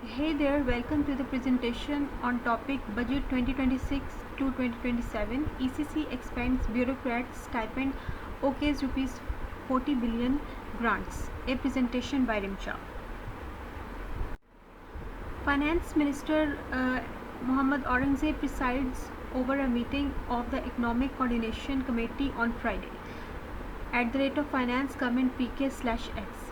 Hey there, welcome to the presentation on topic Budget 2026 to 2027. ECC expands bureaucrats stipend OK's rupees 40 billion grants. A presentation by Rimcha. Finance Minister Mohammad Aurangzeb presides over a meeting of the Economic Coordination Committee on Friday. @ Finance Government PK/X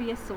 PSO।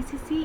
ECC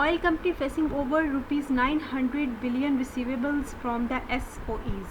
Oil company facing over ₹900 billion receivables from the SOEs।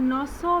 900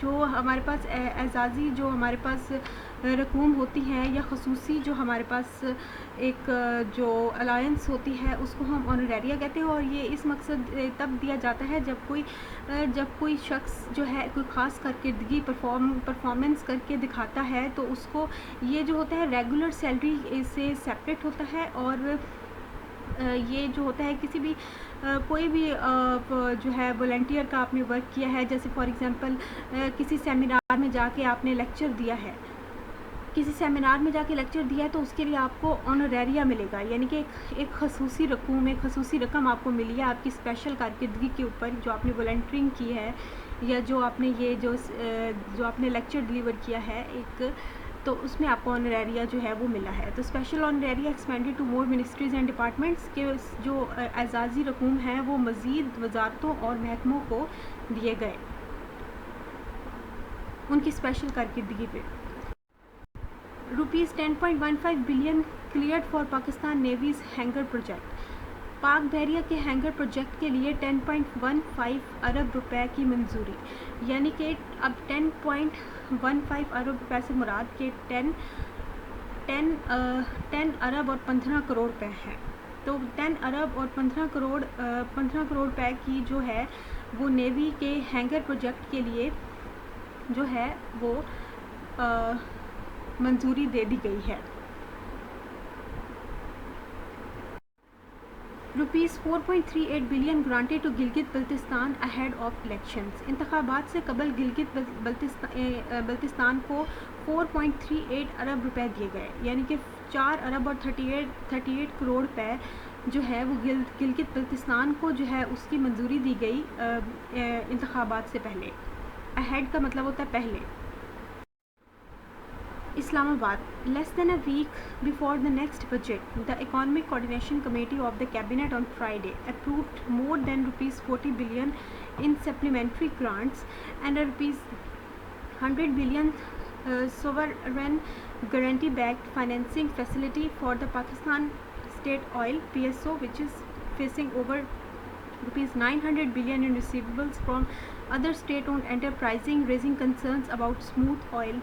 جو ہمارے پاس اعزازی جو ہمارے پاس رقوم ہوتی ہیں یا خصوصی جو ہمارے پاس ایک جو الائنس ہوتی ہے اس کو ہم آنریریا کہتے ہیں، اور یہ اس مقصد تب دیا جاتا ہے جب کوئی شخص جو ہے کوئی خاص کارکردگی پرفارمنس کر کے دکھاتا ہے تو اس کو یہ جو ہوتا ہے ریگولر سیلری سے سیپریٹ ہوتا ہے، اور یہ جو ہوتا ہے کسی بھی کوئی بھی جو ہے والنٹیئر کا آپ نے ورک کیا ہے، جیسے فار ایگزامپل کسی سیمینار میں جا کے آپ نے لیکچر دیا ہے، تو اس کے لیے آپ کو آنریریا ملے گا، یعنی کہ ایک خصوصی رقم آپ کو ملی ہے آپ کی اسپیشل کارکردگی کے اوپر جو آپ نے والنٹرنگ کی ہے، یا جو آپ نے جو آپ نے لیکچر ڈلیور کیا ہے تو اس میں آپ کو آنریریا جو ہے وہ ملا ہے۔ تو special honoraria expanded to more ministries and departments کے جو اعزازی رقوم ہیں وہ مزید وزارتوں اور محکموں کو دیے گئے ان کی اسپیشل کارکردگی پہ۔ Rupees 10.15 billion cleared for Pakistan navy's hangar project. پاک بحریہ کے ہینگر پروجیکٹ کے لیے 10.15 ارب روپے کی منظوری، یعنی کہ اب 10.15 ارب روپے سے مراد کے 10 ارب اور 15 کروڑ روپے ہیں۔ تو 10 ارب اور 15 کروڑ روپے کی جو ہے وہ نیوی کے ہینگر پروجیکٹ کے لیے جو ہے وہ منظوری دے دی گئی ہے۔ Rupees 4.38 billion granted to Gilgit Baltistan ahead of elections. انتخابات سے قبل گلگت بلتستان کو 4.38 ارب روپے دیے گئے، یعنی کہ 4 ارب اور 38 کروڑ روپے جو ہے وہ گلگت بلتستان کو جو ہے اس کی منظوری دی گئی انتخابات سے پہلے۔ اہیڈ کا مطلب ہوتا ہے پہلے۔ اسلام آباد. Less than a week before the next budget, the Economic Coordination Committee of the Cabinet on Friday approved more than ₹40 billion in supplementary grants and a ₹100 billion sovereign guarantee-backed financing facility for the Pakistan State Oil (PSO), which is facing over ₹900 billion in receivables from other state-owned enterprises, raising concerns about smooth oil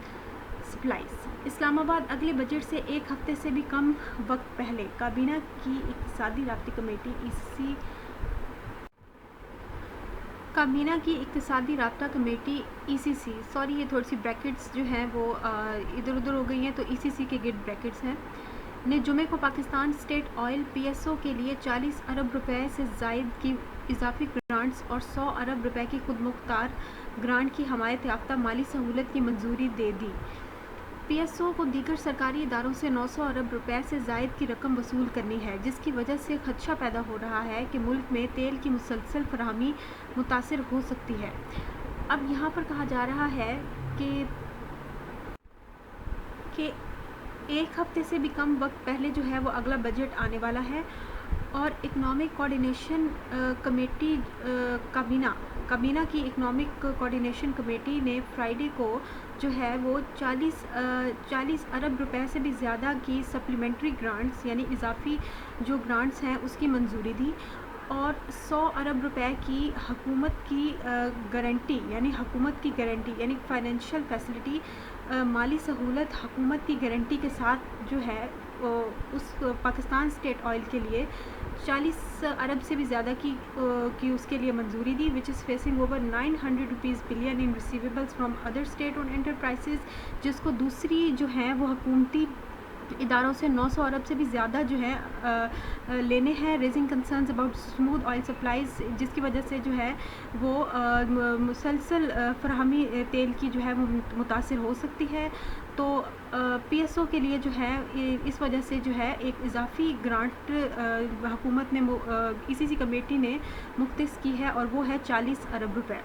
supplies. Islamabad. اگلے budget سے ایک ہفتے سے بھی کم وقت پہلے کابینہ کی اقتصادی رابطہ کمیٹی ECC یہ تھوڑی سی بریکٹس جو ہیں وہ ادھر ادھر ہو گئی ہیں، تو ECC کے گرد بریکٹس ہیں، نے جمعے کو پاکستان اسٹیٹ آئل PSO کے لیے 40 ارب روپے سے زائد کی اضافی گرانٹس اور 100 ارب روپے کی خود مختار گرانٹ کی حمایت یافتہ مالی سہولت کی منظوری دے دی۔ PSO کو دیگر سرکاری اداروں سے 900 ارب روپے سے زائد کی رقم وصول کرنی ہے، جس کی وجہ سے خدشہ پیدا ہو رہا ہے کہ ملک میں تیل کی مسلسل فراہمی متاثر ہو سکتی ہے۔ اب یہاں پر کہا جا رہا ہے کہ ایک ہفتے سے بھی کم وقت پہلے جو ہے وہ اگلا بجٹ آنے والا ہے، اور اکنامک کوآرڈینیشن کمیٹی کابینہ کی اکنامک کوآرڈینیشن کمیٹی نے فرائیڈے کو جو ہے وہ 40 ارب روپے سے بھی زیادہ کی سپلیمنٹری گرانٹس یعنی اضافی جو گرانٹس ہیں اس کی منظوری دی، اور 100 ارب روپے کی حکومت کی گارنٹی یعنی فائنینشیل فیسلٹی مالی سہولت حکومت کی گارنٹی کے ساتھ جو ہے اس پاکستان اسٹیٹ آئل کے لیے 40 ارب سے بھی زیادہ کی اس کے لیے منظوری دی، which is facing over 900 billion in receivables from other state-owned enterprises، جس کو دوسری جو ہیں وہ حکومتی اداروں سے 900 ارب سے بھی زیادہ جو ہے لینے ہیں، raising concerns about smooth oil supplies, جس کی وجہ سے جو ہے وہ مسلسل فراہمی تیل کی جو ہے وہ متاثر ہو سکتی ہے۔ تو PSO کے لیے جو ہے اس وجہ سے جو ہے ایک اضافی گرانٹ حکومت نے ECC کمیٹی نے مختص کی ہے، اور وہ ہے 40 ارب روپے۔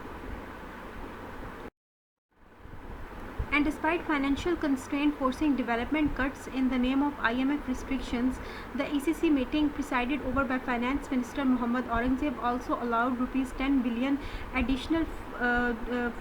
And despite financial constraint forcing development cuts in the name of IMF restrictions, the ECC meeting presided over by Finance Minister Mohammad Aurangzeb also allowed ₹10 billion additional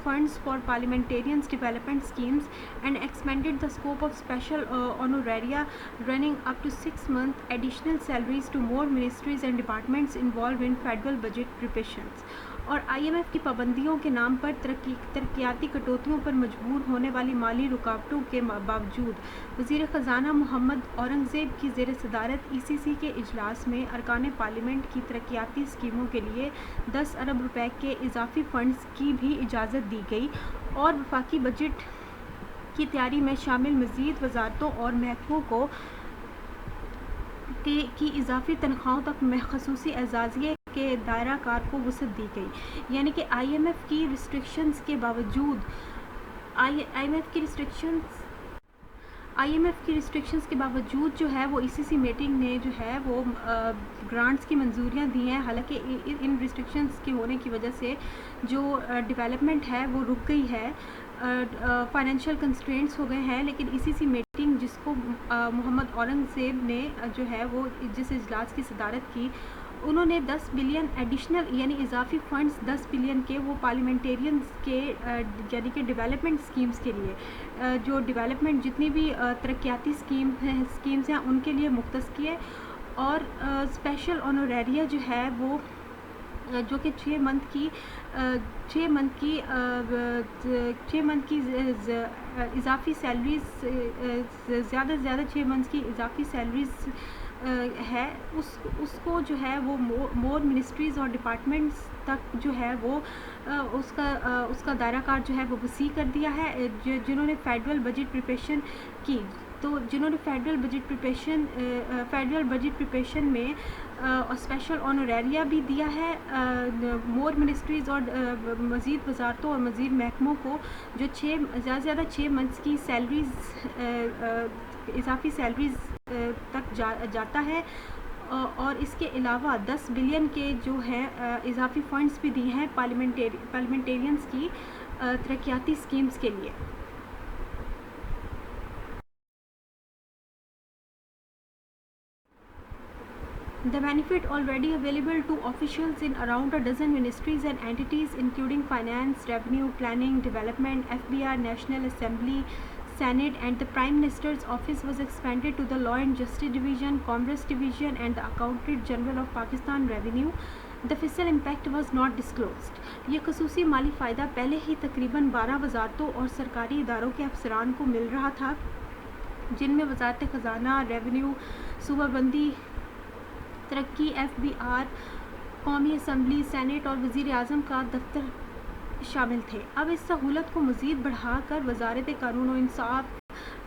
funds for parliamentarians' development schemes and expanded the scope of special honoraria running up to 6-month additional salaries to more ministries and departments involved in federal budget preparations. اور IMF کی پابندیوں کے نام پر ترقیاتی کٹوتیوں پر مجبور ہونے والی مالی رکاوٹوں کے باوجود وزیر خزانہ محمد اورنگزیب کی زیر صدارت ECC کے اجلاس میں ارکان پارلیمنٹ کی ترقیاتی اسکیموں کے لیے 10 ارب روپے کے اضافی فنڈز کی بھی اجازت دی گئی اور وفاقی بجٹ کی تیاری میں شامل مزید وزارتوں اور محکموں کی اضافی تنخواہوں تک خصوصی اعزازیے کے دائرہ کار کو وسعت دی گئی. یعنی کہ IMF کی ریسٹرکشنز کے باوجود جو ہے وہ ECC میٹنگ نے جو ہے وہ گرانٹس کی منظوریاں دی ہیں. حالانکہ ان ریسٹرکشنز کے ہونے کی وجہ سے جو ڈیولپمنٹ ہے وہ رک گئی ہے, فائنینشیل کنسٹرینٹس ہو گئے ہیں, لیکن ECC میٹنگ جس کو محمد اورنگزیب نے جو ہے وہ جس اجلاس کی صدارت کی, انہوں نے 10 بلین ایڈیشنل یعنی اضافی فنڈز 10 بلین کے وہ پارلیمنٹیرینز کے یعنی کہ ڈیولپمنٹ اسکیمز کے لیے جو ڈیولپمنٹ جتنی بھی ترقیاتی اسکیمز ہیں ان کے لیے مختص کیے. اور اسپیشل آنوریریا جو ہے وہ جو کہ 6 منتھ کی اضافی سیلریز زیادہ سے زیادہ 6 منتھ کی اضافی سیلریز ہے, اس کو جو ہے وہ مور منسٹریز اور ڈپارٹمنٹس تک جو ہے وہ اس کا دائرہ کار جو ہے وہ وسیع کر دیا ہے, جنہوں نے فیڈرل بجٹ پریپریشن کی. تو جنہوں نے فیڈرل بجٹ پریپریشن میں اسپیشل آنوریریا بھی دیا ہے مور منسٹریز اور مزید وزارتوں اور مزید محکموں کو جو زیادہ سے زیادہ 6 منتھس کی سیلریز اضافی سیلریز تک جاتا ہے. اور اس کے علاوہ 10 بلین کے جو ہے اضافی فنڈز بھی دیے ہیں پارلیمنٹیرینز کی ترقیاتی اسکیمز کے لیے. The benefit already available to officials in around a dozen ministries and entities including finance, revenue, planning, development, FBR, National Assembly, Senate and the Prime Minister's office was expanded to the Law and Justice Division, Commerce Division and the Accountant General of Pakistan Revenue. The fiscal impact was not disclosed. یہ خصوصی مالی فائدہ پہلے ہی تقریباً 12 وزارتوں اور سرکاری اداروں کے افسران کو مل رہا تھا, جن میں وزارت خزانہ, ریونیو, صوبہ بندی, ترقی, FBR, قومی اسمبلی, سینیٹ اور وزیر اعظم کا دفتر شامل تھے. اب اس سہولت کو مزید بڑھا کر وزارت قانون و انصاف,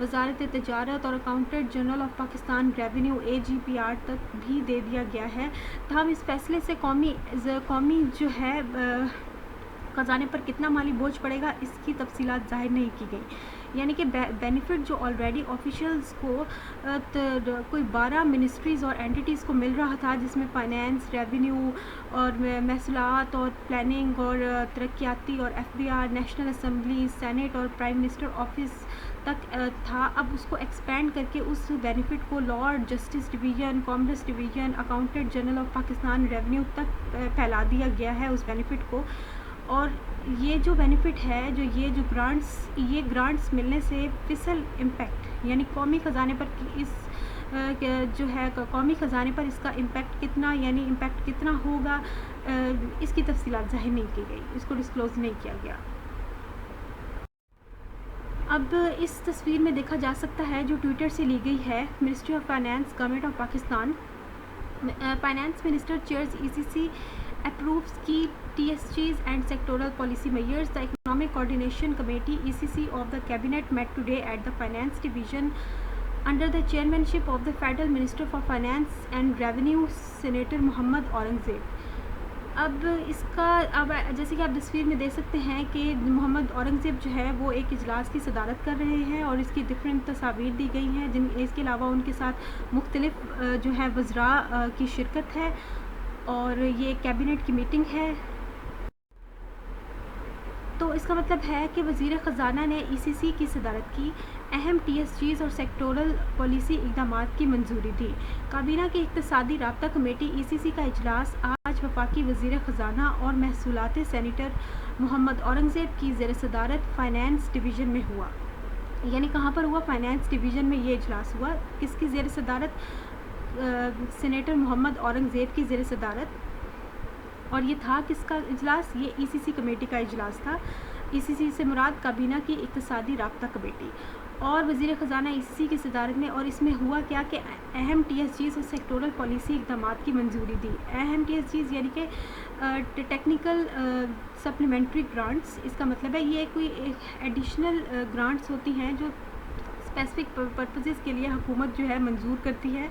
وزارت تجارت اور accountant general of Pakistan revenue AGPR تک بھی دے دیا گیا ہے. تاہم اس فیصلے سے قومی جو ہے خزانے پر کتنا مالی بوجھ پڑے گا اس کی تفصیلات ظاہر نہیں کی گئی. یعنی کہ بینیفٹ جو آلریڈی آفیشلز کو کوئی 12 منسٹریز اور اینٹیٹیز کو مل رہا تھا, جس میں فائنینس, ریونیو اور محصولات اور پلاننگ اور ترقیاتی اور FBR, نیشنل اسمبلی, سینیٹ اور پرائم منسٹر آفس تک تھا, اب اس کو ایکسپینڈ کر کے اس بینیفٹ کو لا اور justice division, commerce division, accountant general of Pakistan revenue تک پھیلا دیا گیا ہے اس بینیفٹ کو. اور یہ جو بینیفٹ ہے جو گرانٹس ملنے سے فسکل امپیکٹ یعنی قومی خزانے پر اس کا امپیکٹ کتنا ہوگا, اس کی تفصیلات ظاہر نہیں کی گئی, اس کو ڈسکلوز نہیں کیا گیا. اب اس تصویر میں دیکھا جا سکتا ہے جو ٹویٹر سے لی گئی ہے. Ministry of finance, government of Pakistan, finance minister chairs ECC, approves key TSGs and sectoral policy measures. The Economic Coordination Committee ECC of the Cabinet met today at the Finance Division under the chairmanship of the Federal Minister for Finance and Revenue, Senator Muhammad Aurangzeb. اب جیسے کہ آپ تصویر میں دیکھ سکتے ہیں کہ محمد اورنگزیب جو ہے وہ ایک اجلاس کی صدارت کر رہے ہیں اور اس کی ڈفرینٹ تصاویر دی گئی ہیں, اس کے علاوہ ان کے ساتھ مختلف جو ہے وزراء کی شرکت ہے اور یہ کیبنٹ کی میٹنگ ہے. تو اس کا مطلب ہے کہ وزیر خزانہ نے ECC کی صدارت کی, اہم TSGs اور سیکٹورل پالیسی اقدامات کی منظوری دی. کابینہ کی اقتصادی رابطہ کمیٹی ECC کا اجلاس آج وفاقی وزیر خزانہ اور محصولات سینیٹر محمد اورنگزیب کی زیر صدارت فائنانس ڈویژن میں ہوا. یعنی کہاں پر ہوا؟ فائنانس ڈویژن میں یہ اجلاس ہوا. کس کی زیر صدارت؟ سینیٹر محمد اورنگزیب کی زیر صدارت. اور یہ تھا کس کا اجلاس؟ یہ ECC کمیٹی کا اجلاس تھا. ECC سے مراد کابینہ کی اقتصادی رابطہ کمیٹی، اور وزیر خزانہ ECC کی صدارت میں. اور اس میں ہوا کیا کہ اہم TSGs اور سیکٹورل پالیسی اقدامات کی منظوری دی. اہم TSGs یعنی کہ ٹیکنیکل سپلیمنٹری گرانٹس. اس کا مطلب ہے یہ کوئی ایڈیشنل گرانٹس ہوتی ہیں جو اسپیسیفک پرپزز کے لیے حکومت جو ہے منظور کرتی ہے.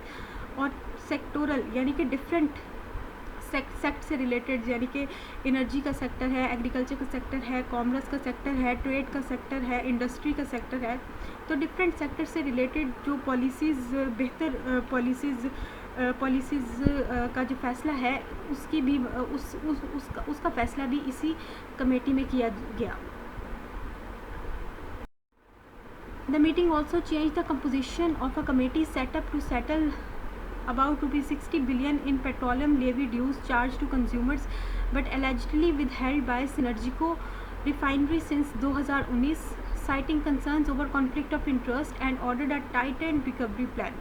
اور سیکٹورل یعنی کہ ڈفرینٹ سیکٹ سے ریلیٹڈ، یعنی کہ انرجی کا سیکٹر ہے، ایگریکلچر کا سیکٹر ہے، کامرس کا سیکٹر ہے، ٹریڈ کا سیکٹر ہے، انڈسٹری کا سیکٹر ہے. تو ڈفرینٹ سیکٹر سے ریلیٹڈ جو پالیسیز، بہتر پالیسیز کا جو فیصلہ ہے اس کی بھی اس کا فیصلہ بھی اسی کمیٹی میں کیا گیا. The meeting also changed the composition of a committee set up to settle about ₹60 billion in petroleum levy dues charged to consumers but allegedly withheld by Synergico refinery since 2019, citing concerns over conflict of interest and ordered a tightened recovery plan.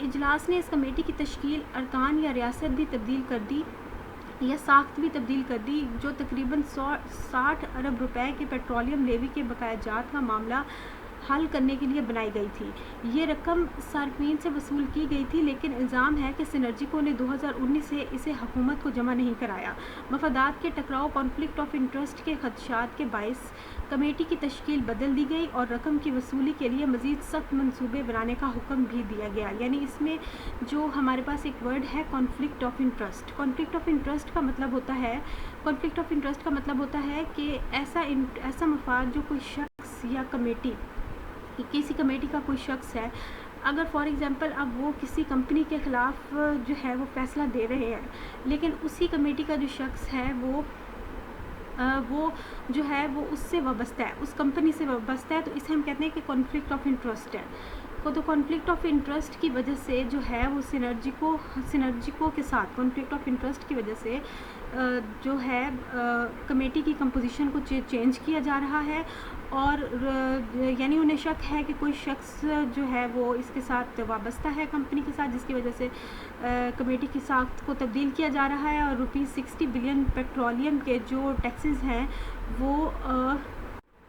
اجلاس نے اس committee کی تشکیل، ارکان یا ریاست بھی تبدیل کر دی یا ساخت بھی تبدیل کر دی، جو تقریباً 60 ارب روپے کے پیٹرولیم لیوی کے بقایا جات کا معاملہ حل کرنے کے لیے بنائی گئی تھی. یہ رقم صارفین سے وصول کی گئی تھی، لیکن الزام ہے کہ سینرجیکو نے 2019 سے اسے حکومت کو جمع نہیں کرایا. مفادات کے ٹکراؤ، کانفلکٹ آف انٹرسٹ کے خدشات کے باعث کمیٹی کی تشکیل بدل دی گئی اور رقم کی وصولی کے لیے مزید سخت منصوبے بنانے کا حکم بھی دیا گیا. یعنی اس میں جو ہمارے پاس ایک ورڈ ہے conflict of interest. Conflict of interest کا مطلب ہوتا ہے کہ ایسا مفاد جو کوئی شخص یا کمیٹی، کسی کمیٹی کا کوئی شخص ہے، اگر فار ایگزامپل اب وہ کسی کمپنی کے خلاف جو ہے وہ فیصلہ دے رہے ہیں، لیکن اسی کمیٹی کا جو شخص ہے وہ جو ہے وہ اس سے وابستہ ہے، اس کمپنی سے وابستہ ہے، تو اسے ہم کہتے ہیں کہ کانفلکٹ آف انٹرسٹ ہے. تو کانفلکٹ آف انٹرسٹ کی وجہ سے جو ہے وہ سینرجیکو کے ساتھ کانفلکٹ آف انٹرسٹ کی وجہ سے جو ہے کمیٹی کی کمپوزیشن کو چینج کیا جا رہا ہے. اور یعنی انہیں شک ہے کہ کوئی شخص جو ہے وہ اس کے ساتھ وابستہ ہے کمپنی کے ساتھ، جس کی وجہ سے کمیٹی کی ساخت کو تبدیل کیا جا رہا ہے. اور ₹60 بلین پیٹرولیم کے جو ٹیکسز ہیں وہ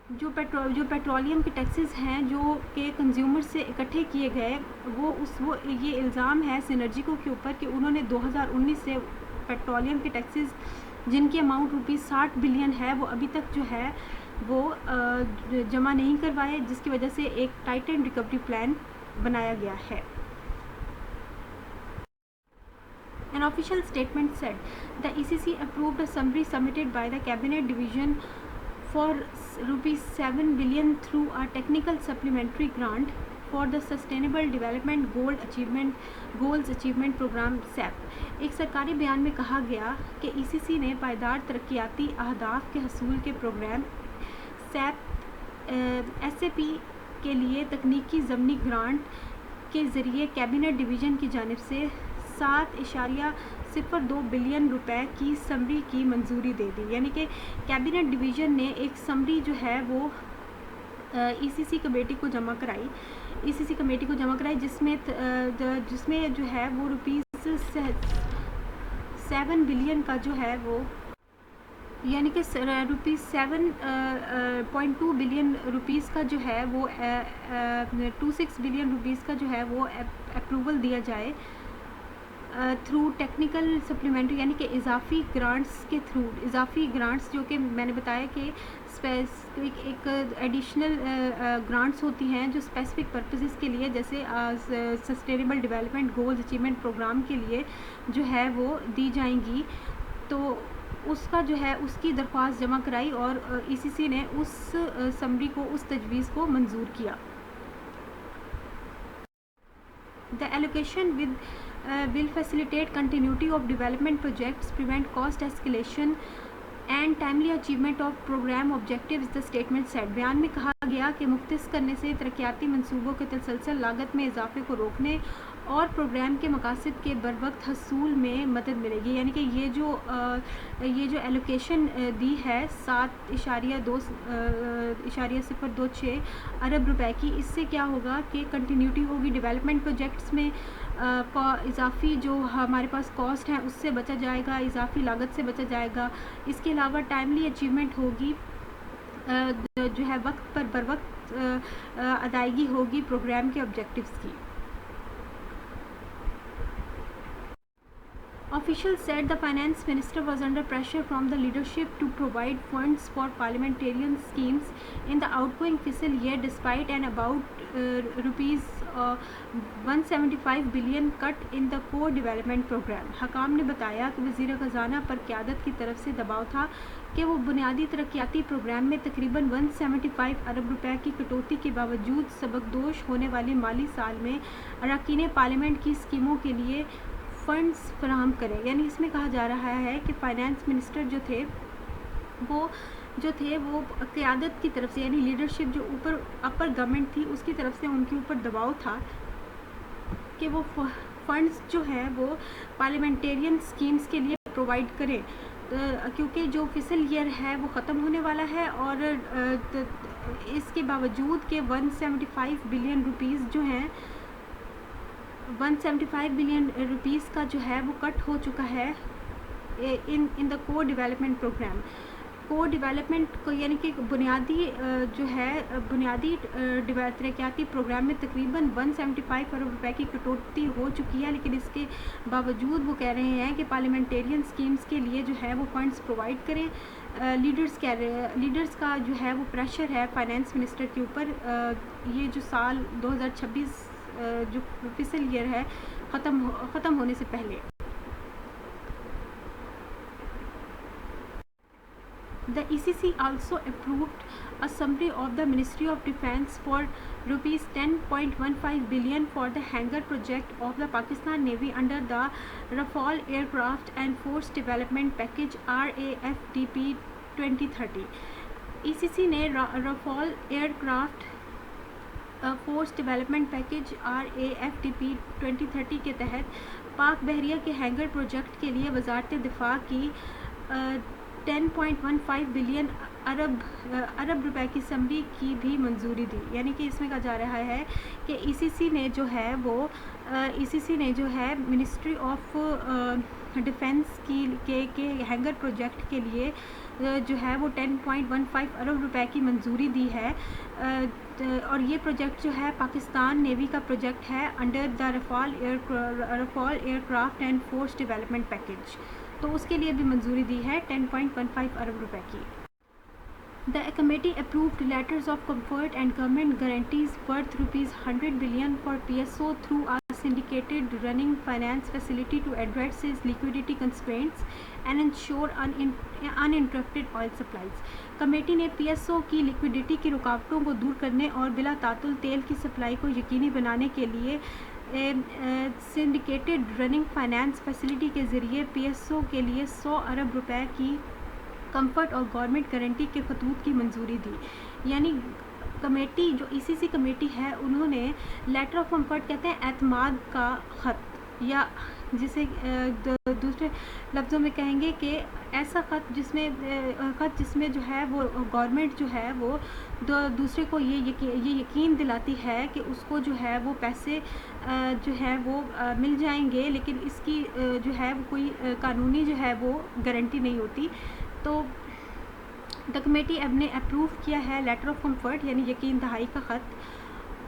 جو پیٹرولیم کے ٹیکسز ہیں جو کہ کنزیومر سے اکٹھے کیے گئے، وہ یہ الزام ہے سینرجیکو کے اوپر کہ انہوں نے 2019 سے پیٹرولیم کے ٹیکسز جن کی اماؤنٹ ₹60 بلین ہے وہ ابھی تک جو ہے وہ جمع نہیں کروائے، جس کی وجہ سے ایک ٹائٹن ریکوری پلان بنایا گیا ہے. An official statement said the ECC approved a summary submitted by the Cabinet Division for ₹7 billion through a technical supplementary grant for the Sustainable Development Goals Achievement Program SAP. ایک سرکاری بیان میں کہا گیا کہ ECC نے پائیدار ترقیاتی اہداف کے حصول کے پروگرام SAP کے لیے تکنیکی ضمنی گرانٹ کے ذریعے کیبنٹ ڈویژن کی جانب سے $7.02 بلین کی سمری کی منظوری دے دی. یعنی کہ کیبنٹ ڈویژن نے ایک سمری جو ہے وہ ECC کمیٹی کو جمع کرائی جس میں جو ہے وہ $7 بلین کا جو ہے وہ، یعنی کہ $7.2 بلین کا جو ہے وہ $26 بلین کا جو ہے وہ اپروول دیا جائے تھرو ٹیکنیکل سپلیمنٹری، یعنی کہ اضافی گرانٹس جو کہ میں نے بتایا کہ ایک ایڈیشنل گرانٹس ہوتی ہیں جو اسپیسیفک پرپزز کے لیے، جیسے sustainable development goals achievement program کے لیے جو ہے وہ دی جائیں گی. تو اس کا جو ہے اس کی درخواست جمع کرائی اور ECC نے اس سمری کو، اس تجویز کو منظور کیا. The allocation will facilitate continuity of development projects, prevent cost escalation and timely achievement of program objectives, the statement said. بیان میں کہا گیا کہ مختص کرنے سے ترقیاتی منصوبوں کے تسلسل لاگت میں اضافے کو روکنے اور پروگرام کے مقاصد کے بروقت حصول میں مدد ملے گی. یعنی کہ یہ جو ایلوکیشن دی ہے 7.026 ارب روپے کی, اس سے کیا ہوگا کہ کنٹینیوٹی ہوگی ڈیولپمنٹ پروجیکٹس میں, اضافی جو ہمارے پاس کاسٹ ہے اس سے بچا جائے گا, اضافی لاگت سے بچا جائے گا. اس کے علاوہ ٹائملی اچیومنٹ ہوگی, جو ہے وقت پر بروقت ادائیگی ہوگی پروگرام کے آبجیکٹیوز کی. Officials said the finance minister was under pressure from the leadership to provide funds for parliamentarian schemes in the outgoing fiscal year despite an about rupees 175 billion cut in the core development program. حکام نے بتایا کہ وزیر خزانہ پر قیادت کی طرف سے دباؤ تھا کہ وہ بنیادی ترقیاتی پروگرام میں تقریباً 175 ارب روپے کی کٹوتی کے باوجود سبکدوش ہونے والے مالی سال میں اراکین پارلیمنٹ کی اسکیموں کے لیے فنڈز فراہم کریں. یعنی اس میں کہا جا رہا ہے کہ فائنانس منسٹر جو تھے وہ قیادت کی طرف سے, یعنی لیڈرشپ جو اپر گورنمنٹ تھی اس کی طرف سے ان کے اوپر دباؤ تھا کہ وہ فنڈز جو ہے وہ پارلیمنٹیرین اسکیمز کے لیے پرووائڈ کریں, کیونکہ جو فسل ایئر ہے وہ ختم ہونے والا ہے اور اس کے باوجود کہ 175 بلین روپیز جو ہیں 175 بلین روپیز کا جو ہے وہ کٹ ہو چکا ہے ان دا کور ڈیولپمنٹ پروگرام. کور ڈیولپمنٹ کو یعنی کہ بنیادی ترقیاتی پروگرام میں تقریباً 175 ارب روپے کی کٹوتی ہو چکی ہے, لیکن اس کے باوجود وہ کہہ رہے ہیں کہ پارلیمنٹیرین اسکیمز کے لیے جو ہے وہ فنڈز پرووائڈ کریں. لیڈرز کا جو ہے وہ پریشر ہے فائنانس منسٹر کے اوپر, یہ جو سال 2026 جو فسل ایئر ہے ختم ہونے سے پہلے. The ECC also approved a summary of the Ministry of Defence for rupees 10.15 billion for the hangar project of the Pakistan Navy under the Rafale Aircraft and Force Development Package RAFDP 2030. ECC نے Rafale aircraft force development package RAFDP 2030 کے تحت پاک بحریہ کے hanger project کے لیے وزارت دفاع کی 10.15 بلین ارب روپے کی سمری کی بھی منظوری دی. یعنی کہ اس میں کہا جا رہا ہے کہ ECC نے جو ہے منسٹری آف ڈیفنس کے ہینگر پروجیکٹ کے لیے جو ہے وہ 10.15 ارب روپے کی منظوری دی ہے, اور یہ پروجیکٹ جو ہے پاکستان نیوی کا پروجیکٹ ہے under the Rafale aircraft and force development package, تو اس کے لیے بھی منظوری دی ہے 10.15 ارب روپے کی. The committee approved letters of comfort and government guarantees worth ₹100 billion for PSO through a syndicated running finance facility to address its liquidity constraints and ensure uninterrupted oil supplies. Committee نے PSO کی liquidity کی رکاوٹوں کو دور کرنے اور بلا تعطل تیل کی سپلائی کو یقینی بنانے کے لیے سنڈیکیٹڈ رننگ فائنانس فیسلٹی کے ذریعے PSO کے لیے 100 ارب روپے کی کمفرٹ اور گورنمنٹ گارنٹی کے خطوط کی منظوری دی. یعنی کمیٹی جو ECC کمیٹی ہے انہوں نے لیٹر آف کمفرٹ کہتے ہیں اعتماد کا خط, یا جسے دوسرے لفظوں میں کہیں گے کہ ایسا خط جس میں جو ہے وہ گورنمنٹ جو ہے وہ دوسرے کو یہ یقین دلاتی ہے کہ اس کو جو ہے وہ پیسے جو ہے وہ مل جائیں گے, لیکن اس کی جو ہے وہ کوئی قانونی جو ہے وہ گارنٹی نہیں ہوتی. تو دا کمیٹی اب نے اپروو کیا ہے لیٹر آف کمفرٹ یعنی یقین دہائی کا خط,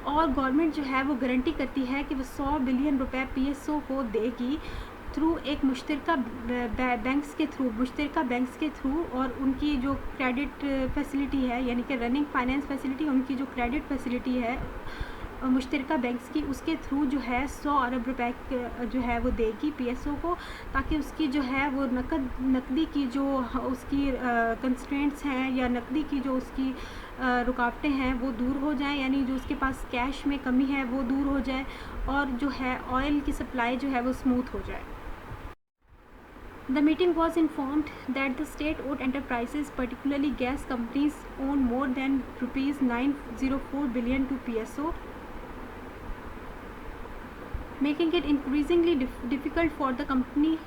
اور گورنمنٹ جو ہے وہ گارنٹی کرتی ہے کہ وہ 100 بلین روپے PSO کو دے گی تھرو ایک مشترکہ بینکس کے تھرو, اور ان کی جو کریڈٹ فیسلٹی ہے یعنی کہ رننگ فائنانس فیسلٹی, ان کی جو کریڈٹ فیسلٹی ہے مشترکہ بینکس کی, اس کے تھرو جو ہے 100 ارب روپے جو ہے وہ دے گی PSO کو, تاکہ اس کی جو ہے وہ نقدی کی جو اس کی کنسٹرینٹس ہیں یا نقدی کی جو اس کی رکاوٹیں ہیں وہ دور ہو جائیں, یعنی جو اس کے پاس کیش میں کمی ہے وہ دور ہو جائے, اور جو ہے آئل کی سپلائی جو ہے وہ اسموتھ ہو جائے. The meeting was informed that the state-owned enterprises, particularly gas companies, own more than ₹904 billion to PSO. making it increasingly difficult for the company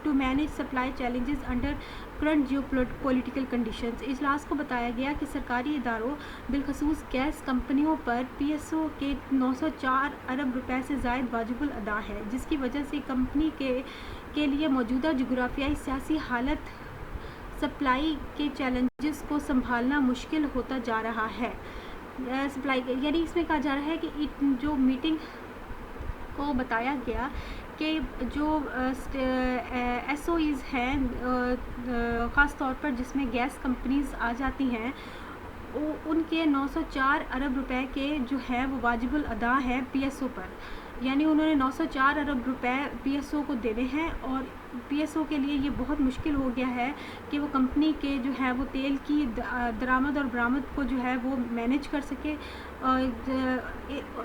to manage supply challenges under current geopolitical conditions. اجلاس کو بتایا گیا کہ سرکاری اداروں بالخصوص gas کمپنیوں پر P S O کے 904 ارب روپے سے زائد واجب الادا ہے، جس کی وجہ سے کمپنی کے لیے موجودہ جغرافیائی سیاسی حالت سپلائی کے چیلنجز کو سنبھالنا مشکل ہوتا جا رہا ہے. سپلائی یعنی اس میں کہا جا رہا ہے کہ جو میٹنگ کو بتایا گیا کہ جو ایس او ایز ہیں خاص طور پر جس میں گیس کمپنیز آ جاتی ہیں، ان کے 904 ارب روپے کے جو ہے وہ واجب الادا ہے پی ایس او پر. یعنی انہوں نے 904 ارب روپے پی ایس او کو دینے ہیں، اور پی ایس او کے لیے یہ بہت مشکل ہو گیا ہے کہ وہ کمپنی کے جو ہے وہ تیل کی درآمد اور برآمد کو جو ہے وہ مینیج کر سکے.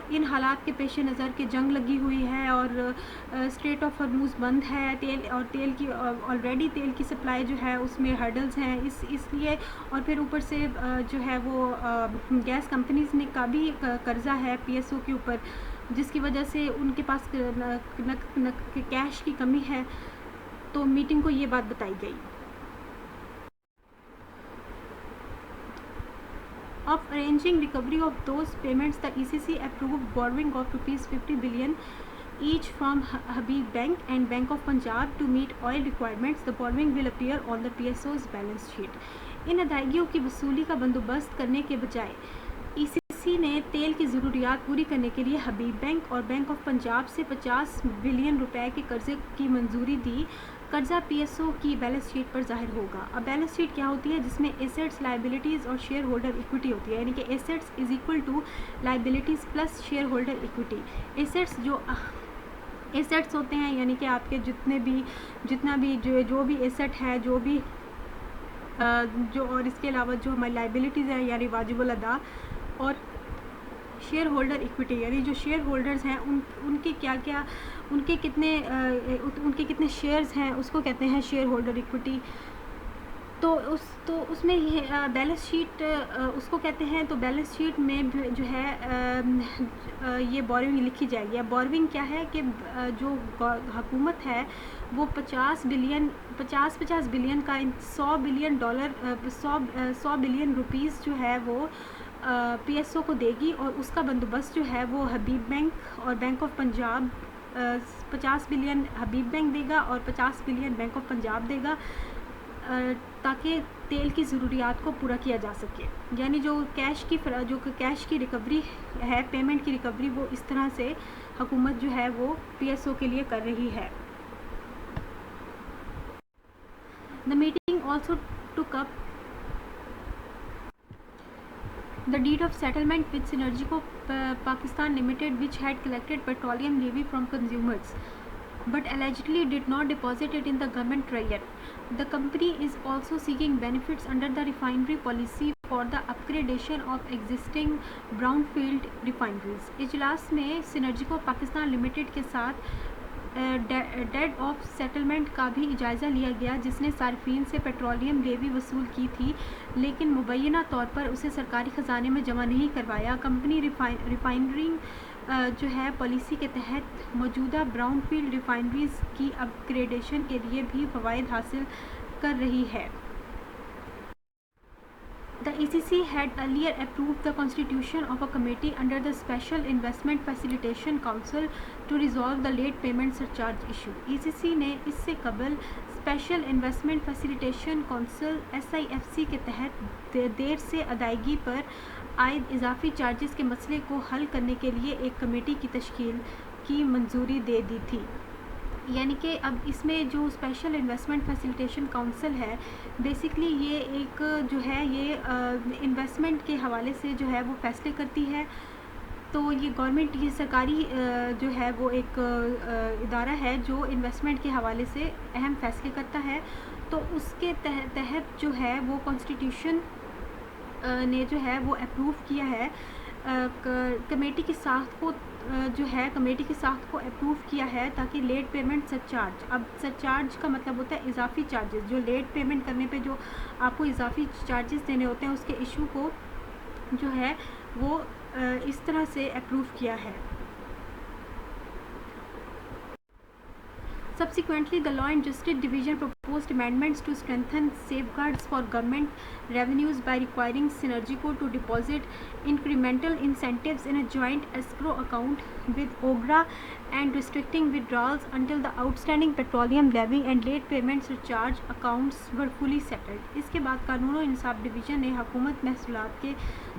ان حالات کے پیش نظر کہ جنگ لگی ہوئی ہے اور اسٹریٹ آف ہرموز بند ہے، تیل کی آلریڈی تیل کی سپلائی جو ہے اس میں ہرڈلز ہیں، اس لیے اور پھر اوپر سے جو ہے وہ گیس کمپنیز نے کا بھی قرضہ ہے پی ایس او کے اوپر، جس کی وجہ سے ان کے پاس کیش کی کمی ہے. تو میٹنگ کو یہ بات بتائی گئی. Of arranging recovery of those payments, the ECC approved borrowing of rupees 50 billion each from Habib Bank and Bank of Punjab to meet oil requirements. The borrowing will appear on the PSO's balance sheet. ان ادائیگیوں کی وصولی کا بندوبست کرنے کے بجائے ای سی سی نے تیل کی ضروریات پوری کرنے کے لیے حبیب بینک اور بینک آف پنجاب سے 50 بلین روپے کے قرضے کی منظوری دی. قرضہ پی ایس او کی بیلنس شیٹ پر ظاہر ہوگا. اب بیلنس شیٹ کیا ہوتی ہے؟ جس میں ایسیٹس، لائبلٹیز اور شیئر ہولڈر ایکویٹی ہوتی ہے، یعنی کہ assets is equal to liabilities plus shareholder equity. Assets ہوتے ہیں یعنی کہ آپ کے جتنا بھی جو بھی ایسیٹ ہے، جو بھی اور اس کے علاوہ جو ہماری لائبلٹیز ہے یعنی واجب الادا، اور شیئر ہولڈر ایکویٹی یعنی جو شیئر ہولڈرز ہیں ان کے کتنے شیئرز ہیں، اس کو کہتے ہیں شیئر ہولڈر ایکویٹی. تو اس میں یہ بیلنس شیٹ اس کو کہتے ہیں. تو بیلنس شیٹ میں جو ہے یہ بوروئنگ لکھی جائے گی. اب بوروئنگ کیا ہے کہ جو حکومت ہے وہ 50 بلین کا $100 بلین روپیز جو ہے وہ پی ایس او کو دے گی، اور اس کا بندوبست جو ہے وہ حبیب بینک اور bank of Punjab 50 billion Habib bank دے گا اور 50 بلین بینک آف پنجاب دے گا، تاکہ تیل کی ضروریات کو پورا کیا جا سکے. یعنی جو کیش کی ریکوری ہے، پیمنٹ کی ریکوری، وہ اس طرح سے حکومت جو ہے وہ پی ایس او کے لیے کر رہی ہے. The meeting also took up the deed of settlement with Synergico Pakistan Limited, which had collected petroleum levy from consumers but allegedly did not deposit it in the government treasury. The company is also seeking benefits under the refinery policy for the upgradation of existing brownfield refineries. اجلاس میں سینرجیکو Pakistan limited کے ساتھ dead of settlement کا بھی جائزہ لیا گیا، جس نے صارفین سے پیٹرولیم لیوی وصول کی تھی لیکن مبینہ طور پر اسے سرکاری خزانے میں جمع نہیں کروایا. کمپنی ریفائنرنگ جو ہے پالیسی کے تحت موجودہ براؤن فیلڈ ریفائنریز کی اپ گریڈیشن کے لیے بھی فوائد حاصل کر رہی ہے. The ECC had earlier approved the constitution of a committee under the Special Investment Facilitation Council to resolve the late payment surcharge issue. ECC نے اس سے قبل special investment facilitation council SIFC کے تحت دیر سے ادائیگی پر عائد اضافی چارجز کے مسئلے کو حل کرنے کے لیے ایک کمیٹی کی تشکیل کی منظوری دے دی تھی. یعنی کہ اب اس میں جو اسپیشل انویسٹمنٹ فیسیلیٹیشن کونسل ہے، بیسکلی یہ ایک جو ہے یہ انویسٹمنٹ کے حوالے سے جو ہے وہ فیصلے کرتی ہے. تو یہ گورنمنٹ، یہ سرکاری جو ہے وہ ایک ادارہ ہے جو انویسٹمنٹ کے حوالے سے اہم فیصلے کرتا ہے. تو اس کے تحت جو ہے وہ کانسٹیٹیوشن نے جو ہے وہ اپروو کیا ہے، کمیٹی کی ساخت کو جو ہے کمیٹی کی ساخت کو اپروو کیا ہے تاکہ لیٹ پیمنٹ سرچارج، اب سرچارج کا مطلب ہوتا ہے اضافی چارجز، جو لیٹ پیمنٹ کرنے پہ جو آپ کو اضافی چارجز دینے ہوتے ہیں، اس کے ایشو کو جو ہے وہ اس طرح سے اپروو کیا ہے. Subsequently, the Law and Justice Division proposed amendments to strengthen safeguards for government revenues by requiring Synergico to deposit incremental incentives in a joint escrow account with OGRA and restricting withdrawals until the outstanding petroleum levy and late payment surcharge accounts were fully settled. اس کے بعد قانون و انصاف division نے حکومت محصولات کے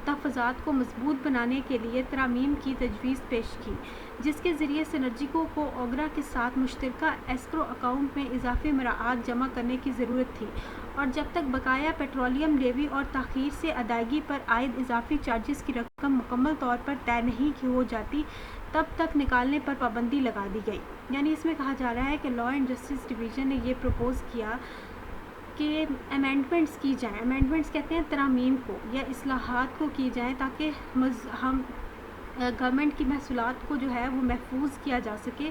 تحفظات کو مضبوط بنانے کے لیے ترامیم کی تجویز پیش کی، جس کے ذریعے سینرجیکو کو اوگرا کے ساتھ مشترکہ ایسکرو اکاؤنٹ میں اضافی مراعات جمع کرنے کی ضرورت تھی، اور جب تک بقایا پیٹرولیم لیوی اور تاخیر سے ادائیگی پر عائد اضافی چارجز کی رقم مکمل طور پر طے نہیں ہو جاتی تب تک نکالنے پر پابندی لگا دی گئی۔ یعنی اس میں کہا جا رہا ہے کہ لا اینڈ جسٹس ڈویژن نے یہ پروپوز کیا کہ امینڈمنٹس کی جائیں، امینڈمنٹس کہتے ہیں ترامیم کو یا اصلاحات کو کی جائیں تاکہ ہم گورنمنٹ کی محصولات کو جو ہے وہ محفوظ کیا جا سکے،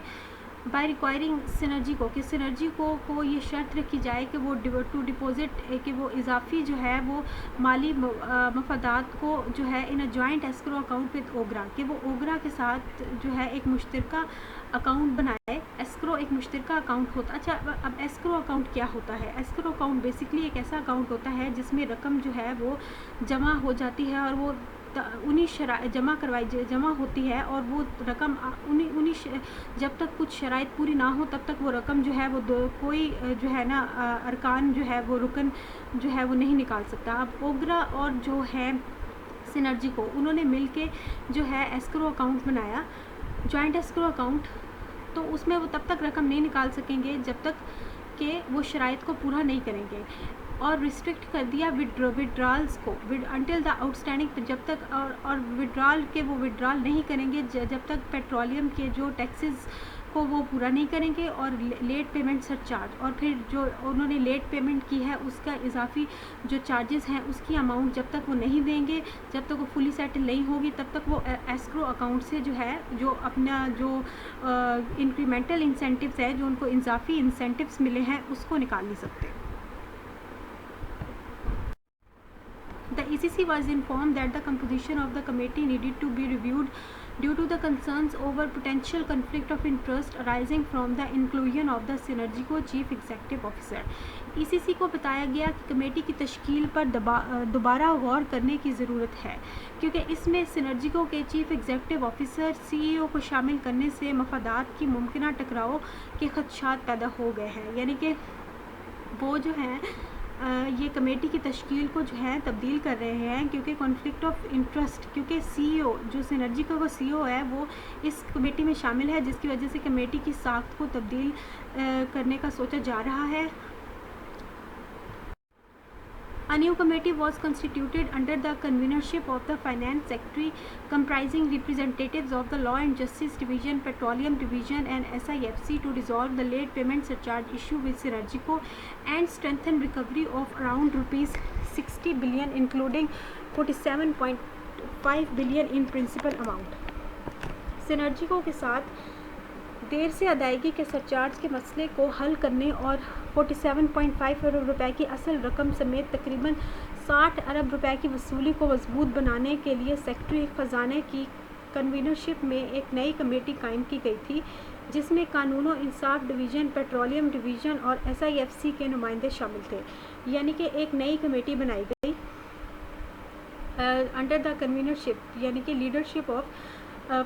بائی ریکوائرنگ سینرجیکو کہ سینرجیکو کو یہ شرط رکھی جائے کہ وہ ٹو ڈپوزٹ کہ وہ اضافی جو ہے وہ مالی مفادات کو جو ہے in a joint escrow account with OGRA کہ وہ اوگرا کے ساتھ جو ہے ایک مشترکہ اکاؤنٹ بنائے۔ ایسکرو ایک مشترکہ اکاؤنٹ ہوتا، اچھا اب ایسکرو اکاؤنٹ کیا ہوتا ہے؟ ایسکرو اکاؤنٹ بیسکلی ایک ایسا اکاؤنٹ ہوتا ہے جس میں رقم جو ہے وہ جمع ہو جاتی ہے اور وہ انہیں جمع ہوتی ہے، اور وہ رقم جب تک کچھ شرائط پوری نہ ہو تب تک وہ رقم جو ہے وہ کوئی جو ہے نا ارکان جو ہے وہ رکن جو ہے وہ نہیں نکال سکتا۔ اب اوگرا اور جو ہے سینرجیکو انہوں نے مل کے جو ہے ایسکرو اکاؤنٹ بنایا، جوائنٹ ایسکرو اکاؤنٹ، تو اس میں وہ تب تک رقم نہیں نکال سکیں گے جب تک کہ وہ شرائط کو پورا نہیں کریں گے، اور ریسٹرکٹ کر دیا وڈرالز کو انٹل دا آؤٹسٹینڈنگ، جب تک اور وڈرال کے وہ وڈرال نہیں کریں گے جب تک پیٹرولیم کے جو ٹیکسز کو وہ پورا نہیں کریں گے، اور لیٹ پیمنٹ سر چارج، اور پھر جو انہوں نے لیٹ پیمنٹ کی ہے اس کا اضافی جو چارجز ہیں اس کی اماؤنٹ جب تک وہ نہیں دیں گے، جب تک وہ فلی سیٹل نہیں ہوگی تب تک وہ ایسکرو اکاؤنٹ سے جو ہے جو اپنا جو انکریمنٹل انسینٹیوز ہے جو ان کو اضافی انسینٹیوز ملے ہیں اس کو نکال نہیں سکتے۔ The ECC was informed that the composition of the committee needed to be reviewed due to the concerns over potential conflict of interest arising from the inclusion of the Synergico Chief Executive Officer. ECC کو بتایا گیا کہ committee کی تشکیل پر دوبارہ غور کرنے کی ضرورت ہے کیونکہ اس میں سینرجیکو کے چیف ایگزیکٹو آفیسر CEO کو شامل کرنے سے مفادات کی ممکنہ ٹکراؤ کے خدشات پیدا ہو گئے ہیں، یعنی کہ وہ جو ہیں یہ کمیٹی کی تشکیل کو جو ہے تبدیل کر رہے ہیں کیونکہ کانفلکٹ آف انٹرسٹ، کیونکہ CEO جو سینرجیکو کا CEO ہے وہ اس کمیٹی میں شامل ہے، جس کی وجہ سے کمیٹی کی ساخت کو تبدیل کرنے کا سوچا جا رہا ہے۔ A new committee was constituted under the convenorship of the Finance Secretary, comprising representatives of the Law and Justice Division, Petroleum Division and SIFC to resolve the late payment surcharge issue with Synergico and strengthen recovery of around rupees 60 billion including 47.5 billion in principal amount. Synergico کے ساتھ دیر سے ادائیگی کے surcharge کے مسئلے کو حل کرنے اور 47.5 ارب روپے کی اصل رقم سمیت تقریباً 60 ارب روپے کی وصولی کو مضبوط بنانے کے لیے سیکرٹری خزانے کی کنوینرشپ میں ایک نئی کمیٹی قائم کی گئی تھی جس میں قانون و انصاف ڈویژن، پیٹرولیم ڈویژن اور SIFC کے نمائندے شامل تھے، یعنی کہ ایک نئی کمیٹی بنائی گئی انڈر دا کنوینرشپ، یعنی کہ لیڈرشپ آف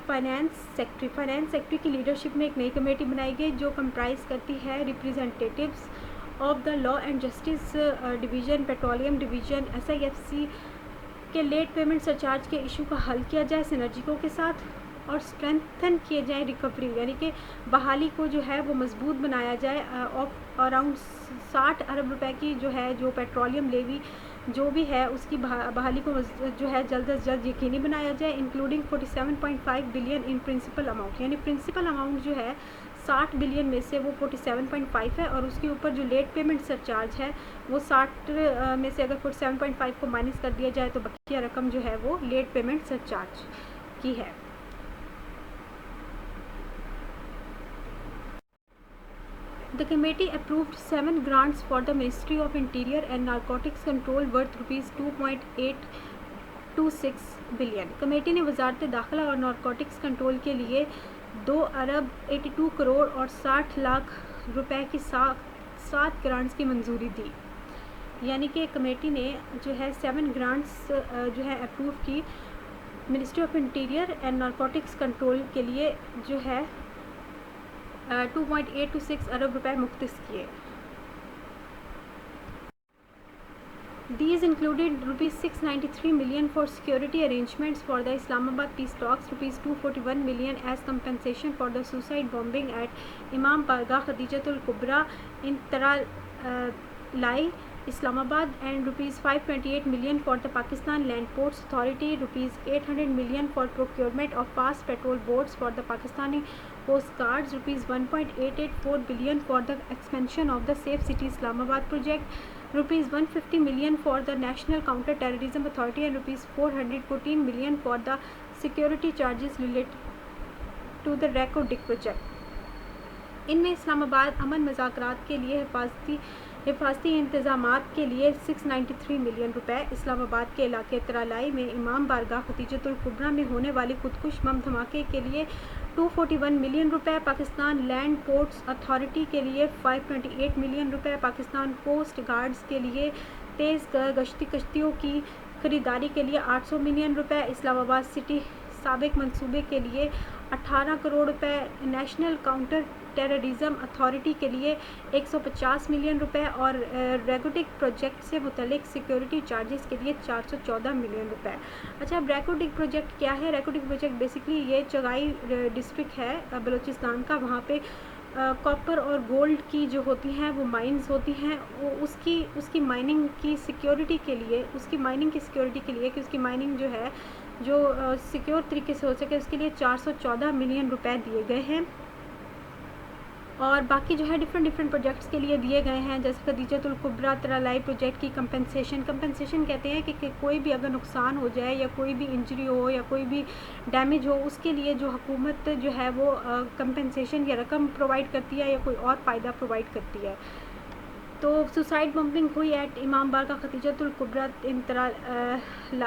فائنانس سیکٹری کی لیڈرشپ میں ایک نئی کمیٹی بنائی گئی جو کمپرائز کرتی ہے representatives of the law and justice division, petroleum division, SIFC کے لیٹ پیمنٹ سرچارج کے ایشو کا حل کیا جائے سینرجیکو کے ساتھ، اور اسٹرینتھن کیے جائیں ریکوری، یعنی کہ بحالی کو جو ہے وہ مضبوط بنایا جائے آف اراؤنڈ 60 ارب روپے کی جو ہے جو پیٹرولیم لیوی جو بھی ہے اس کی بحالی کو جو ہے جلد از جلد یقینی بنایا جائے، including 47.5 billion in principle amount, یعنی پرنسپل اماؤنٹ جو ہے 60 بلین میں سے وہ 47.5 ہے، اور اس کے اوپر جو لیٹ پیمنٹ سرچارج ہے وہ 60 میں سے اگر 47.5 کو مائنس کر دیا جائے تو بقیہ رقم جو ہے وہ لیٹ پیمنٹ سرچارج کی ہے۔ The committee approved 7 grants for the Ministry of Interior and Narcotics Control worth rupees 2.826 billion. Committee نے وزارت داخلہ اور نارکوٹکس کنٹرول کے لیے 2 ارب 82 کروڑ اور 60 لاکھ روپے کی 7 گرانٹس کی منظوری دی، یعنی کہ کمیٹی نے جو ہے 7 گرانٹس جو ہے اپروو کی ministry of interior and narcotics control کے لیے جو ہے 2.826 ارب روپے مختص کیے. These included rupees 693 million for security arrangements for the Islamabad peace talks, rupees 241 million as compensation for the suicide bombing at Imam Bargah Khadijatul Kubra in Taralai, Islamabad, and rupees 528 million for the Pakistan Land Ports Authority, rupees 800 million for procurement of fast patrol boats for the Pakistani Coast Guards, rupees 1.884 billion for the expansion of the Safe City Islamabad project, rupees 150 million for the National Counter-Terrorism Authority, and rupees 414 million for the security charges related to the Reko Dik project. ان میں اسلام آباد امن مذاکرات کے لیے حفاظتی انتظامات کے لیے 693 ملین روپے، اسلام آباد کے علاقے ترالائی میں امام بارگاہ ختیجۃ الکبریٰ میں ہونے والے خودکش بم دھماکے کے لیے 241 ملین روپے، پاکستان لینڈ پورٹس اتھارٹی کے لیے 528 ملین روپے، پاکستان کوسٹ گارڈز کے لیے تیز گشتی کشتیوں کی خریداری کے لیے 800 ملین روپے، اسلام آباد سٹی سابق منصوبے کے لیے 18 کروڑ روپے، نیشنل کاؤنٹر ٹیررزم اتھارٹی کے لیے 150 ملین روپے، اور ریکوڈک پروجیکٹ سے متعلق سیکیورٹی چارجز کے لیے 414 ملین روپے. اچھا، اب ریکوڈک پروجیکٹ کیا ہے؟ ریکوڈک پروجیکٹ بیسکلی یہ چگائی ڈسٹرکٹ ہے بلوچستان کا، وہاں پہ کاپر اور گولڈ کی جو ہوتی ہیں وہ مائنز ہوتی ہیں، اس کی مائننگ کی سیکیورٹی کے لیے کہ اس کی مائننگ جو ہے جو سیکیور طریقے سے ہو سکے، اس کے لیے 414 ملین روپے دیے گئے ہیں. اور باقی جو ہے ڈفرینٹ پروجیکٹس کے لیے دیے گئے ہیں، جیسے خدیجۃ الکبریٰ ترالائی پروجیکٹ کی کمپنسیشن کہتے ہیں کہ کوئی بھی اگر نقصان ہو جائے یا کوئی بھی انجری ہو یا کوئی بھی ڈیمیج ہو، اس کے لیے جو حکومت جو ہے وہ کمپنسیشن یا رقم پرووائڈ کرتی ہے یا کوئی اور فائدہ پرووائڈ کرتی ہے. تو سوسائڈ بمبنگ ہوئی ایٹ امام بارگاہ ختیجۃ الکبریٰ ان ترالائی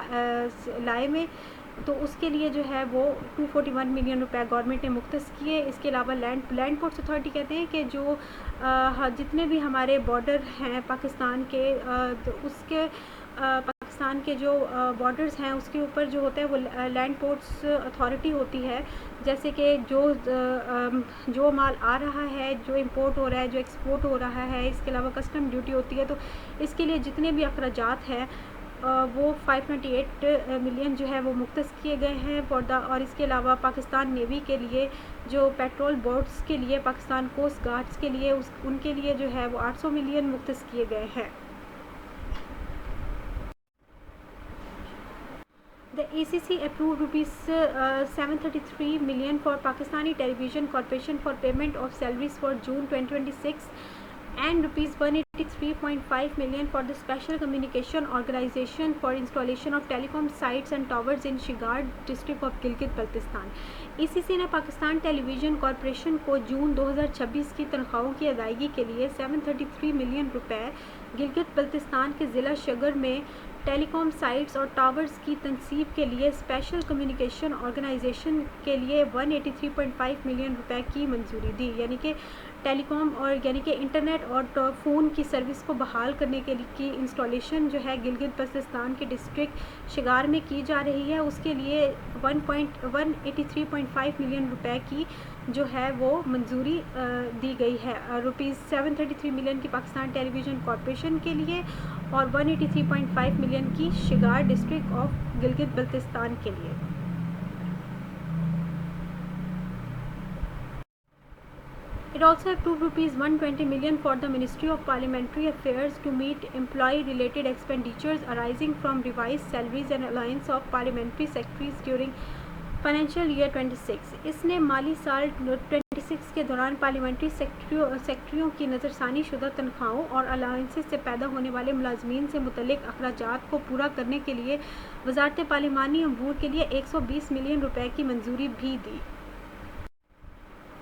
میں، تو اس کے لیے جو ہے وہ 241 ملین روپے گورنمنٹ نے مختص کیے. اس کے علاوہ لینڈ پورٹس اتھارٹی کہتے ہیں کہ جو جتنے بھی ہمارے بارڈر ہیں پاکستان کے، تو اس کے پاکستان کے جو بارڈرز ہیں اس کے اوپر جو ہوتا ہے وہ لینڈ پورٹس اتھارٹی ہوتی ہے. جیسے کہ جو مال آ رہا ہے، جو امپورٹ ہو رہا ہے، جو ایکسپورٹ ہو رہا ہے، اس کے علاوہ کسٹم ڈیوٹی ہوتی ہے، تو اس کے لیے جتنے بھی اخراجات ہیں وہ 528 ملین جو ہے وہ مختص کیے گئے ہیں اور اس کے علاوہ پاکستان نیوی کے لیے جو پیٹرول بوٹس کے لیے، پاکستان کوسٹ گارڈز کے لیے ان کے لیے جو ہے وہ 800 ملین مختص کیے گئے ہیں. The ECC approved rupees 733 million for Pakistani Television Corporation for payment of salaries for June 2026 and rupees 183.5 million for the Special Communication Organization for installation of telecom sites and towers in Shigar district of Gilgit-Baltistan. ECC نے پاکستان ٹیلی vision corporation کو جون 2026 کی تنخواہوں کی ادائیگی کے لیے 733 million روپے گلگت بلتستان کے ضلع شگر میں ٹیلی کام سائٹس اور ٹاورز کی تنصیب کے لیے اسپیشل کمیونیکیشن آرگنائزیشن کے لیے 183.5 ملین روپے کی منظوری دی. یعنی کہ ٹیلی کام اور یعنی کہ انٹرنیٹ اور فون کی سروس کو بحال کرنے کے لیے کی انسٹالیشن جو ہے گلگت بلتستان کے ڈسٹرکٹ شگار میں کی جا رہی ہے. اس کے لیے 183.5 ملین روپے کی جو ہے وہ منظوری دی گئی ہے. روپیز 733 ملین کی پاکستان ٹیلی ویژن کارپوریشن کے لیے اور 183.5 ملین کی شگار ڈسٹرکٹ آف گلگت بلتستان کے لیے. It also approved rupees 120 million for the Ministry of Parliamentary Affairs to meet employee-related expenditures arising from revised salaries and allowance of parliamentary secretaries during financial year 26. اس نے مالی سال 26 کے دوران پارلیمنٹری سیکرٹریوں کی نظرثانی شدہ تنخواہوں اور الاؤنسز سے پیدا ہونے والے ملازمین سے متعلق اخراجات کو پورا کرنے کے لیے وزارت پارلیمانی امور کے لیے 120 ملین روپے کی منظوری بھی دی.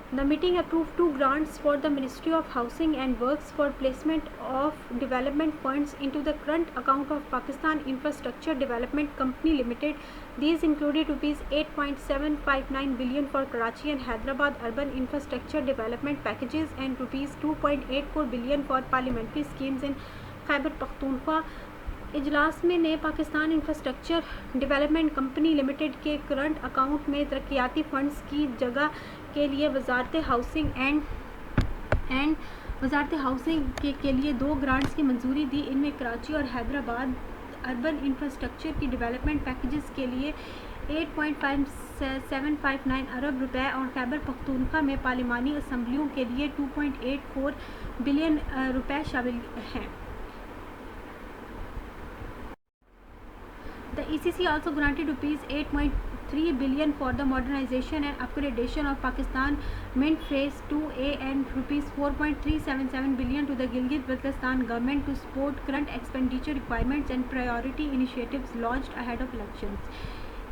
The meeting approved 2 grants for the Ministry of Housing and Works for placement of development funds into the current account of Pakistan Infrastructure Development Company Limited. These included rupees 8.759 billion for Karachi and Hyderabad urban infrastructure development packages and rupees 2.84 billion for parliamentary schemes in Khyber Pakhtunkhwa. اجلاس میں نے Pakistan infrastructure development company limited کے current account میں ترقیاتی funds کی جگہ کے لیے وزارت ہاؤسنگ کے لیے 2 گرانٹس کی منظوری دی. ان میں کراچی اور حیدرآباد اربن انفراسٹرکچر کی ڈیولپمنٹ پیکیجز کے لیے 8.759 ارب روپے اور خیبر پختونخوا میں پارلیمانی اسمبلیوں کے لیے 2.84 بلین روپے شامل ہیں. The ECC also granted rupees 8.3 billion for the modernization and upgradation of Pakistan Mint Phase 2A and rupees 4.377 billion to the Gilgit-Baltistan government to support current expenditure requirements and priority initiatives launched ahead of elections.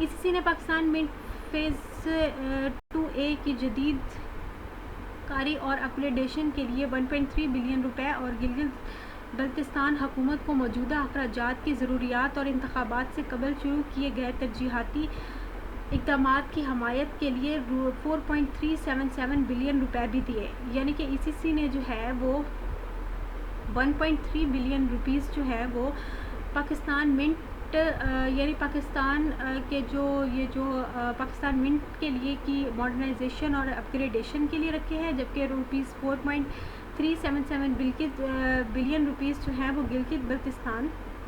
ECC نے Pakistan Mint Phase 2A کی جدید کاری اور upgradation کے لیے 1.3 billion روپے اور گلگت بلتستان حکومت کو موجودہ اخراجات کی ضروریات اور انتخابات سے قبل شروع کیے گئے ترجیحاتی اقدامات کی حمایت کے لیے 4.377 بلین روپے بھی دیے. یعنی کہ ای سی سی نے جو ہے وہ 1.3 بلین روپیز جو ہے وہ پاکستان منٹ یعنی پاکستان کے پاکستان منٹ کے لیے کی ماڈرنائزیشن اور اپگریڈیشن کے لیے رکھے ہیں, جبکہ روپیز 4.377 بلین روپیز جو ہیں وہ گلگت بلتستان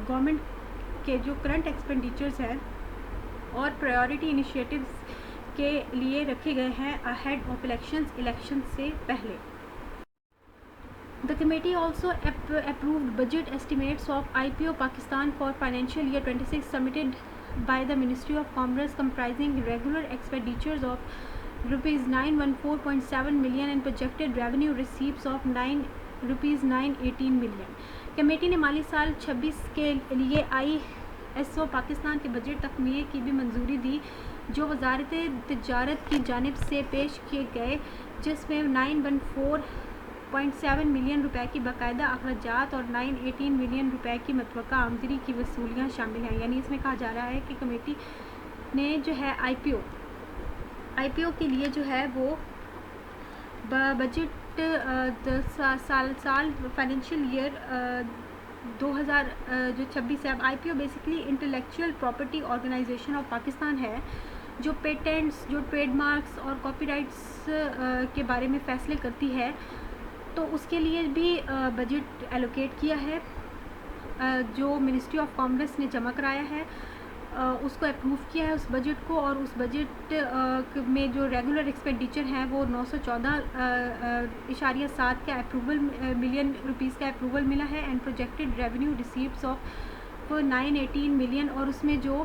گورنمنٹ کے جو کرنٹ ایکسپینڈیچرز ہیں اور پرائیورٹی انیشیٹوز کے لیے رکھے گئے ہیں اہیڈ آف الیکشن سے پہلے. The committee also approved budget estimates of IPO Pakistan for financial year 26 submitted by the Ministry of Commerce, comprising regular expenditures of rupees 914.7 million and projected revenue receipts of rupees 918 million. Committee نے مالی سال 26 کے لیے ISO Pakistan کے budget تخمیے کی بھی منظوری دی جو وزارت تجارت کی جانب سے پیش کیے گئے, جس میں 914.7 ملین روپے کی باقاعدہ اخراجات اور 918 ملین روپے کی متوقع آمدنی کی وصولیاں شامل ہیں. یعنی اس میں کہا جا رہا ہے کہ کمیٹی نے جو ہے آئی پی او کے لیے جو ہے وہ بجٹ سال فائنینشیل ایئر 2026 ہے. I P O basically intellectual property organisation of Pakistan ہے جو پیٹنٹس, جو ٹریڈ مارکس اور کاپی رائٹس کے بارے میں فیصلے کرتی ہے. تو اس کے لیے بھی بجٹ ایلوکیٹ کیا ہے جو منسٹری آف کامرس نے جمع کرایا ہے, اس کو اپروو کیا ہے اس بجٹ کو, اور اس بجٹ میں جو ریگولر ایکسپینڈیچر ہیں وہ 914.7 کا اپروول ملین روپیز کا اپروول ملا ہے and projected revenue receipts of 918 million, اور اس میں جو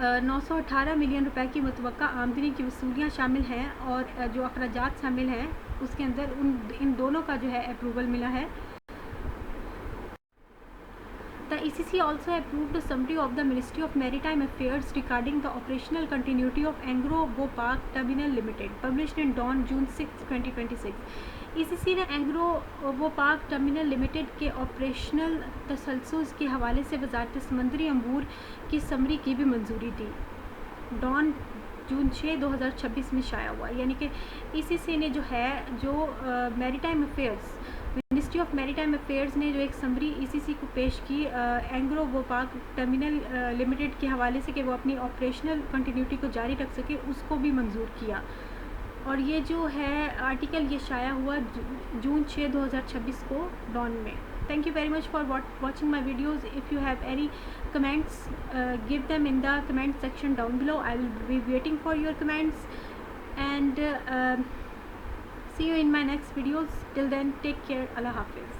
918 ملین روپے کی متوقع آمدنی کی وصولیاں شامل ہیں اور جو اخراجات شامل ہیں اس کے اندر ان دونوں کا جو ہے اپروول ملا ہے. The ECC also approved a summary of the Ministry of Maritime Affairs regarding the operational continuity of Angro Vopak Terminal Limited, published in Dawn, June 6, 2026. ECC نے اینگرو ووپاک ٹرمینل لمیٹڈ کے آپریشنل تسلسل کے حوالے سے وزارت سمندری امور کی سمری کی بھی منظوری دی. ڈان جون 6 2026 میں شائع ہوا. یعنی کہ ای سی سی نے جو maritime affairs ministry of maritime affairs نے جو ایک سمری ای سی سی کو پیش کی اینگرو ووپاک ٹرمینل لمیٹڈ کے حوالے سے کہ وہ اپنی آپریشنل کنٹینیوٹی کو جاری رکھ سکے, اس کو بھی منظور کیا. اور یہ جو ہے آرٹیکل یہ شائع ہوا جون 6 2026 کو ڈان میں. Thank you very much for watching my videos. If you have any comments, give them in the comment section down below. I will be waiting for your comments and see you in my next videos. Till then, take care. Allah Hafiz.